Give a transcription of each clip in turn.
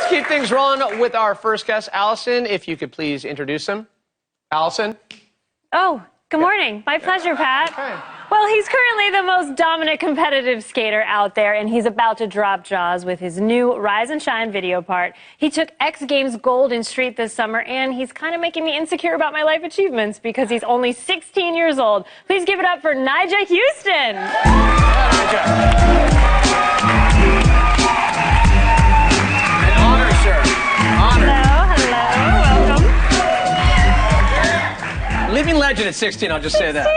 let's keep things rolling with our first guest, Allison. If you could please introduce him. Allison. Oh, good morning. My pleasure, Pat. Okay. Well, he's currently the most dominant competitive skater out there, and he's about to drop jaws with his new Rise and Shine video part. He took X Games gold in street this summer, and he's kind of making me insecure about my life achievements because he's only 16 years old. Please give it up for Nyjah Huston. An honor, sir. Honor. Hello, welcome. Living legend at 16, I'll just say that.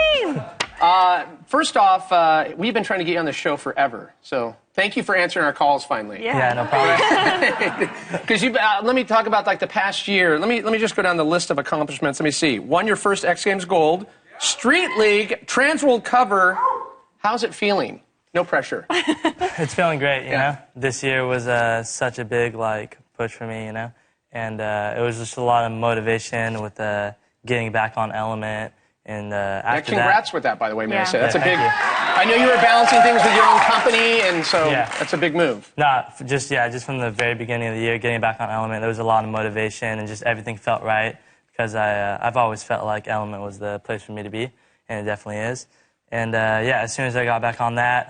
First off, we've been trying to get you on the show forever, so thank you for answering our calls finally. Yeah, no problem. Because let me talk about like the past year. Let me just go down the list of accomplishments. Let me see. Won your first X Games gold, Street League, Trans World cover. How's it feeling? No pressure. It's feeling great, you know. This year was such a big push for me, you know, and it was just a lot of motivation with getting back on Element. And after congrats with that, by the way, may I say. That's a big... You. I know you were balancing things with your own company, and so that's a big move. Just from the very beginning of the year, getting back on Element, there was a lot of motivation, and just everything felt right, because I've always felt like Element was the place for me to be, and it definitely is. And as soon as I got back on that,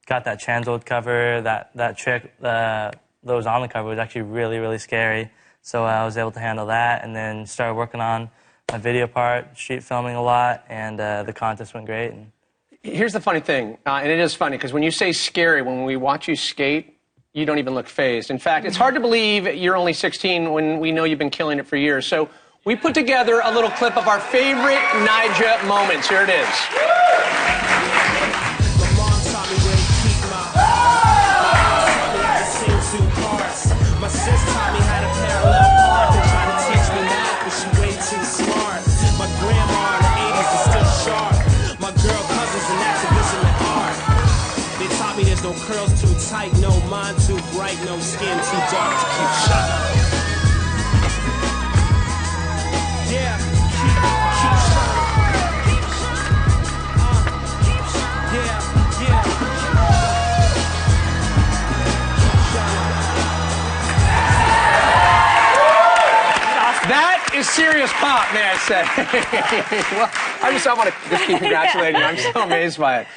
got that Trans World cover, that trick that was on the cover was actually really, really scary. So I was able to handle that, and then started working on my video part, street filming a lot, and the contest went great. And here's the funny thing, and it is funny, because when you say scary, when we watch you skate, you don't even look fazed. In fact, it's hard to believe you're only 16 when we know you've been killing it for years. So we put together a little clip of our favorite Nyjah moments. Here it is. My sis taught me how to parallel park and trying to teach me math, but she way too smart. My grandma in the 80s is still sharp. My girl cousins an activist in the art. They taught me there's no curls too tight, no mind too bright, no skin too dark to keep shut. Yeah, keep shut. That is serious pop, may I say. Well, I want to just keep congratulating you. I'm so amazed by it.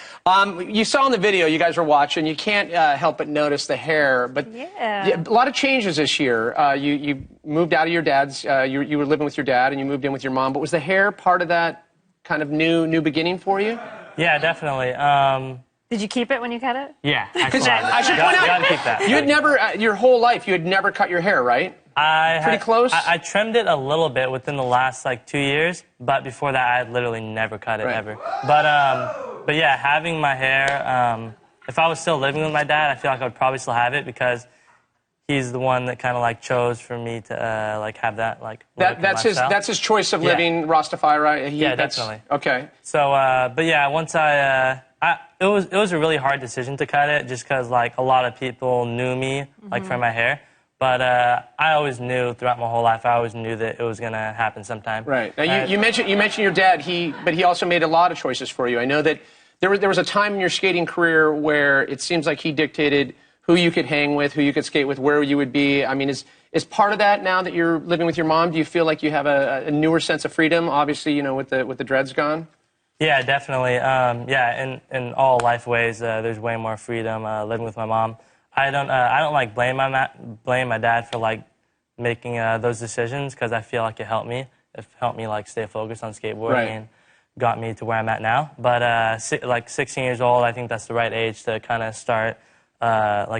You saw in the video, you guys were watching, you can't help but notice the hair, but a lot of changes this year. You moved out of your dad's, you were living with your dad and you moved in with your mom, but was the hair part of that kind of new beginning for you? Yeah, definitely. Did you keep it when you cut it? Yeah, I should point out, gotta keep that. You had never, your whole life, you had never cut your hair, right? Pretty close? I trimmed it a little bit within the last 2 years, but before that I had literally never cut it ever. But yeah, having my hair, if I was still living with my dad, I feel like I would probably still have it because he's the one that kind of chose for me to have that that's his choice of living Rastafari. Yeah, definitely. Okay. So but yeah, once it was a really hard decision to cut it just because a lot of people knew me for my hair. But I always knew throughout my whole life, I always knew that it was going to happen sometime. Right. Now, you mentioned your dad, but he also made a lot of choices for you. I know that there was a time in your skating career where it seems like he dictated who you could hang with, who you could skate with, where you would be. I mean, is part of that now that you're living with your mom? Do you feel like you have a newer sense of freedom, obviously, with the dreads gone? Yeah, definitely. In all life ways, there's way more freedom living with my mom. I don't blame my dad for making those decisions because I feel like it helped me. It helped me stay focused on skateboarding and got me to where I'm at now. But 16 years old, I think that's the right age to kind of start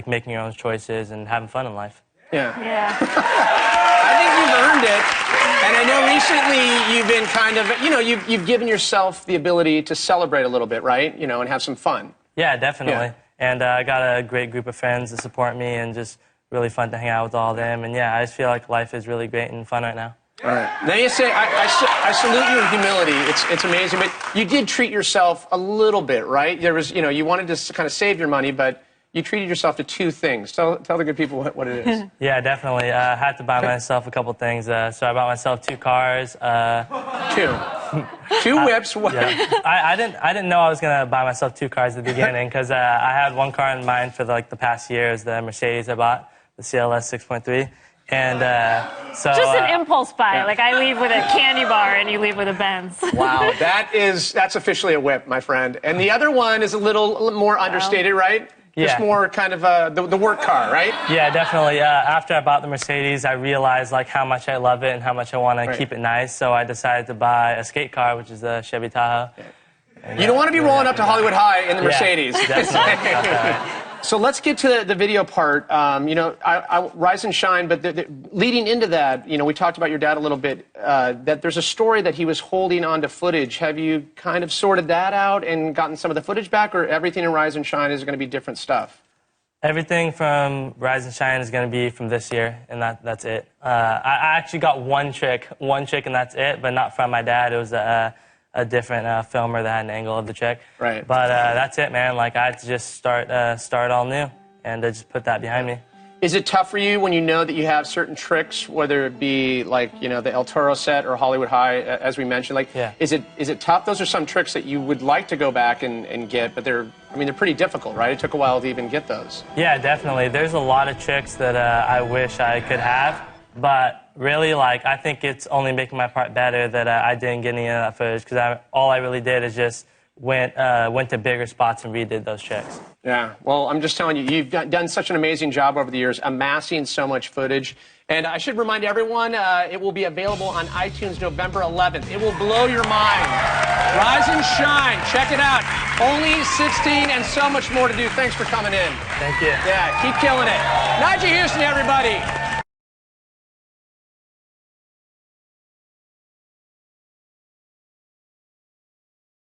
making your own choices and having fun in life. Yeah. I think you've earned it. And I know recently you've been kind of, you've given yourself the ability to celebrate a little bit, right? And have some fun. Yeah, definitely. Yeah. And I got a great group of friends that support me and just really fun to hang out with all of them. And yeah, I just feel like life is really great and fun right now. All right. Now you say, I salute your humility. It's amazing. But you did treat yourself a little bit, right? There was, you wanted to kind of save your money, but you treated yourself to two things. Tell the good people what it is. Yeah, definitely. I had to buy myself a couple things. So I bought myself 2 cars. Two whips. What? Yeah. I didn't know I was gonna buy myself 2 cars at the beginning because I had one car in mind for the past years, the Mercedes I bought, the CLS 6.3. And so... Just an impulse buy. Like, I leave with a candy bar and you leave with a Benz. Wow, that's officially a whip, my friend. And the other one is a little more understated, right? Yeah. Just more kind of the work car, right? Yeah, definitely. After I bought the Mercedes, I realized like how much I love it and how much I want to keep it nice. So I decided to buy a skate car, which is the Chevy Tahoe. You don't want to be rolling up to Hollywood High in the Mercedes. Definitely. So let's get to the video part. You know, I Rise and Shine, but leading into that, you know, we talked about your dad a little bit, that there's a story that he was holding on to footage. Have you kind of sorted that out and gotten some of the footage back, or everything in Rise and Shine is going to be different stuff? Everything from Rise and Shine is going to be from this year, and that's it. I actually got one trick, and that's it, but not from my dad. It was a different filmer that had an angle of the trick. Right. But that's it, man. Like, I had to just start all new and just put that behind me. Is it tough for you when you know that you have certain tricks, whether it be like, you know, the El Toro set or Hollywood High, as we mentioned? Like, is it tough? Those are some tricks that you would like to go back and get, but they're pretty difficult, right? It took a while to even get those. Yeah, definitely. There's a lot of tricks that I wish I could have, but really, like, I think it's only making my part better that I didn't get any of that footage, because all I really did is just went to bigger spots and redid those tricks. Yeah, well, I'm just telling you, you've done such an amazing job over the years, amassing so much footage. And I should remind everyone, it will be available on iTunes November 11th. It will blow your mind. Rise and Shine, check it out. Only 16 and so much more to do. Thanks for coming in. Thank you. Yeah, keep killing it. Nyjah Huston, everybody.